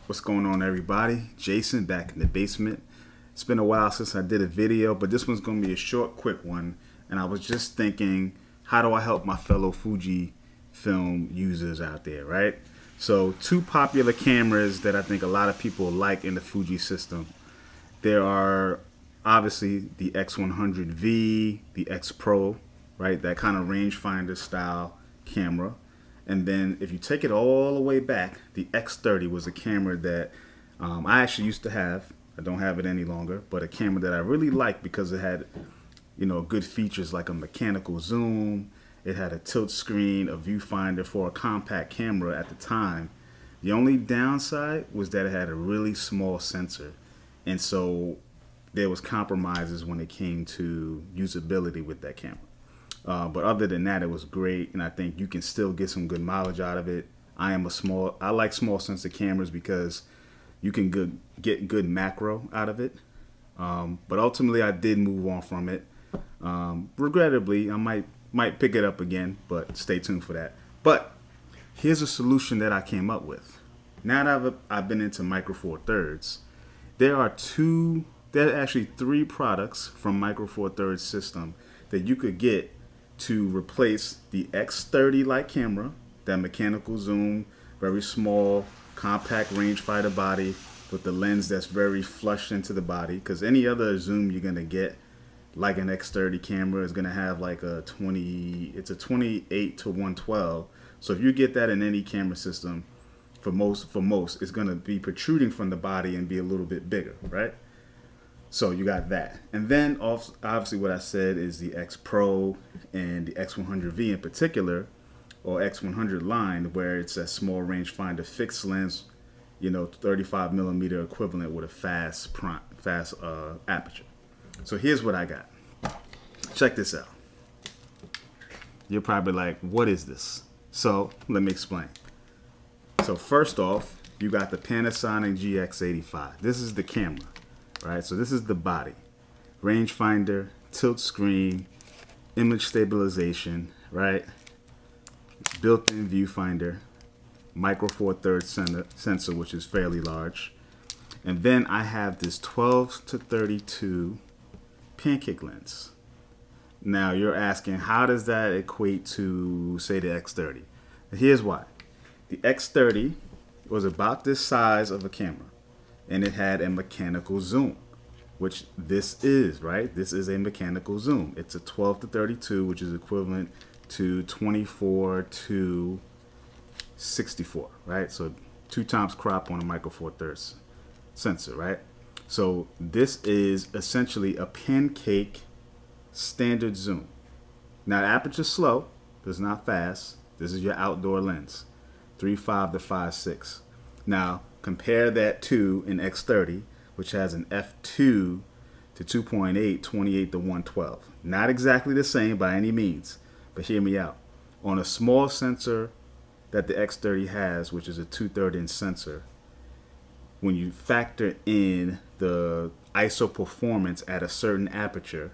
What's going on, everybody? Jason back in the basement. It's been a while since I did a video, but this one's going to be a short, quick one. And I was just thinking, how do I help my fellow Fujifilm users out there, right? So, two popular cameras that I think a lot of people like in the Fuji system. There are obviously the X100V, the X Pro, right? That kind of rangefinder style camera. And then if you take it all the way back, the X30 was a camera that I actually used to have. I don't have it any longer, but a camera that I really liked because it had, good features like a mechanical zoom. It had a tilt screen, a viewfinder for a compact camera at the time. The only downside was that it had a really small sensor. And so there was compromises when it came to usability with that camera. But other than that, it was great, and I think you can still get some good mileage out of it. I like small sensor cameras because you can get good macro out of it. But ultimately, I did move on from it. Regrettably, I might pick it up again, but stay tuned for that. But here's a solution that I came up with. Now that I've been into Micro Four Thirds, there are actually three products from Micro Four Thirds system that you could get to replace the X30 light camera, that mechanical zoom, very small, compact rangefinder body with the lens that's very flushed into the body. Because any other zoom you're gonna get, like an X30 camera, is gonna have like it's a 28 to 112. So if you get that in any camera system, for most, it's gonna be protruding from the body and be a little bit bigger, right? So you got that. And then obviously what I said is the X Pro and the X100V in particular, or X100 line, where it's a small rangefinder fixed lens, 35mm equivalent with a fast aperture. So here's what I got. Check this out. You're probably like, what is this? So let me explain. So first off, you got the Panasonic GX85. This is the camera. Right, so this is the body, rangefinder, tilt screen, image stabilization, right? Built-in viewfinder, Micro Four Thirds sensor, which is fairly large, and then I have this 12 to 32 pancake lens. Now you're asking, how does that equate to, say, the X30? Here's why. The X30 was about this size of a camera, and it had a mechanical zoom, which this is, right? This is a mechanical zoom. It's a 12 to 32, which is equivalent to 24 to 64, right? So 2 times crop on a Micro Four Thirds sensor, right? So this is essentially a pancake standard zoom. Now the aperture's slow, it's not fast. This is your outdoor lens, 3.5 to 5.6. Now compare that to an X30, which has an f2 to 2.8, 28 to 112. Not exactly the same by any means, but hear me out. On a small sensor that the X30 has, which is a 2/3 inch sensor, when you factor in the ISO performance at a certain aperture,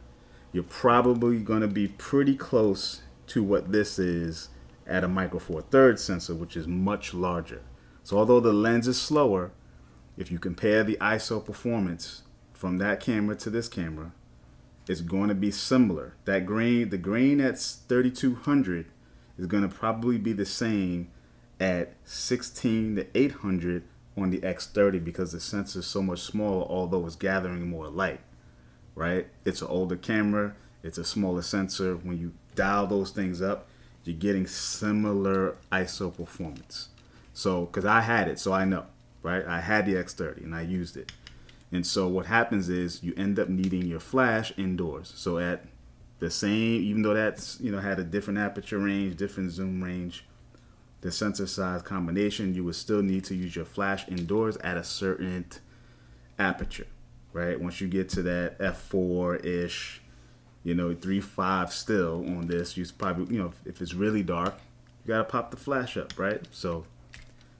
you're probably going to be pretty close to what this is at a Micro Four Thirds sensor, which is much larger. So although the lens is slower, if you compare the ISO performance from that camera to this camera, it's going to be similar. The grain at 3200 is going to probably be the same at 16 to 800 on the X30 because the sensor is so much smaller, although it's gathering more light, right? It's an older camera, it's a smaller sensor. When you dial those things up, you're getting similar ISO performance. So, because I had it, so I know, right? I had the X30 and I used it. And so what happens is you end up needing your flash indoors. So at the same, even though that's, had a different aperture range, different zoom range, the sensor size combination, you would still need to use your flash indoors at a certain aperture, right? Once you get to that f4-ish, 3.5 still on this, you probably, if it's really dark, you gotta pop the flash up, right? So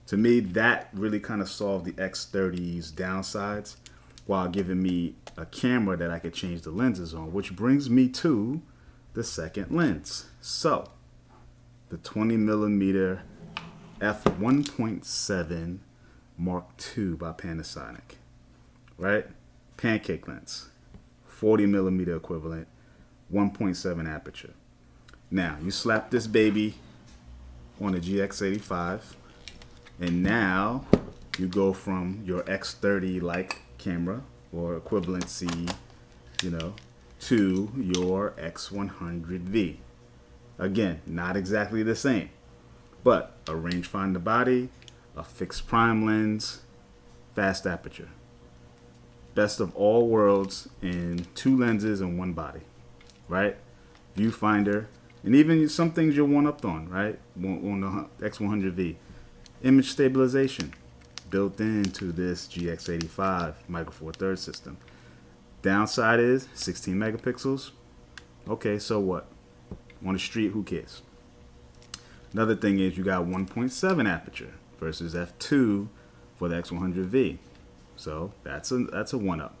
to me, that really kind of solved the X30's downsides while giving me a camera that I could change the lenses on, which brings me to the second lens. So the 20mm f1.7 Mark II by Panasonic, right? Pancake lens, 40mm equivalent, 1.7 aperture. Now, you slap this baby on a GX85, and now you go from your X30 like camera or equivalency, you know, to your X100V. Again, not exactly the same, but a rangefinder body, a fixed prime lens, fast aperture. Best of all worlds in 2 lenses and 1 body, right? Viewfinder, and even some things you're one-upped on, right? On the X100V. Image stabilization built into this GX85 Micro Four Thirds system. Downside is 16 megapixels. Okay, so what? On the street, who cares? Another thing is you got 1.7 aperture versus f2 for the X100V. So that's a one-up.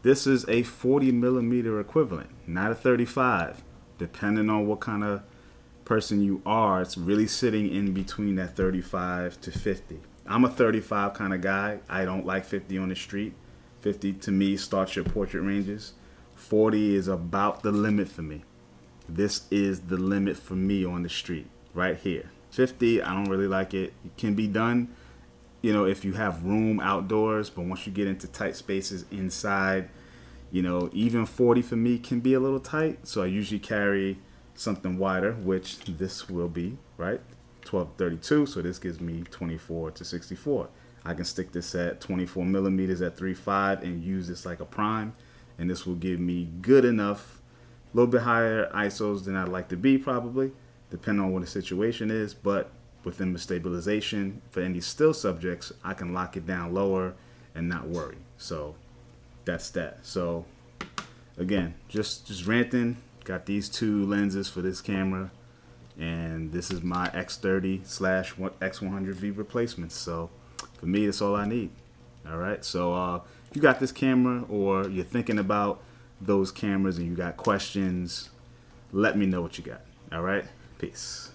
This is a 40mm equivalent, not a 35. Depending on what kind of person you are, it's really sitting in between that 35 to 50. I'm a 35 kind of guy. I don't like 50 on the street. 50 to me starts your portrait ranges. 40 is about the limit for me. This is the limit for me on the street, right here. 50, I don't really like it. It can be done, you know, if you have room outdoors, but once you get into tight spaces inside, you know, even 40 for me can be a little tight. So I usually carry something wider, which this will be, right? 1232, so this gives me 24 to 64. I can stick this at 24mm at 3.5 and use this like a prime, and this will give me good enough, a little bit higher ISOs than I'd like to be probably, depending on what the situation is, but within the stabilization for any still subjects, I can lock it down lower and not worry. So that's that. So again, just ranting. Got these 2 lenses for this camera, and this is my X30 / X100V replacement. So for me, that's all I need. All right. So if you got this camera or you're thinking about those cameras and you got questions, let me know what you got. All right. Peace.